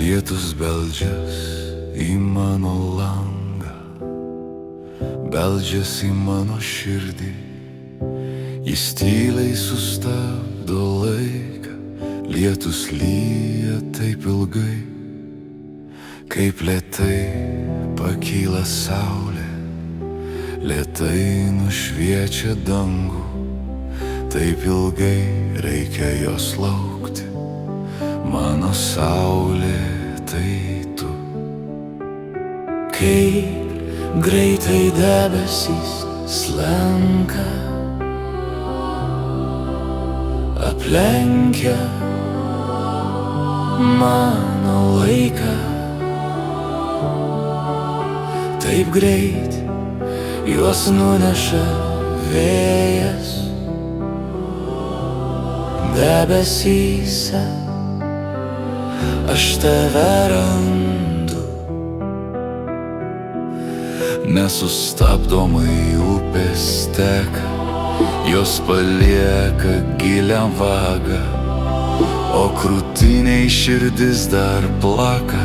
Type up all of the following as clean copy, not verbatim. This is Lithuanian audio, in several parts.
Lietus beldžias į mano langą, beldžias į mano širdį. Jis tyliai sustabdo laiką, lietus lyja taip ilgai. Kaip lėtai pakyla saulė, lėtai nušviečia dangų. Taip ilgai reikia jos laukti, mano saulė tai tu. Kaip greitai debesys slenka, aplenkia mano laiką. Taip greit juos nuneša vėjas. Debesyse aš tave randu. Nesustabdomai upės teka, jos palieka gilią vagą, o krūtiniai širdis dar plaka,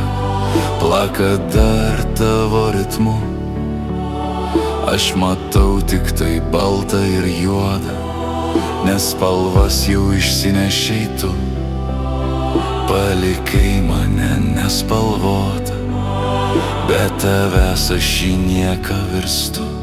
plaka dar tavo ritmu. Aš matau tik tai balta ir juoda, nes spalvas jau išsinešei tu. Palikai mane nespalvotą, bet tavęs aš į nieką virstu.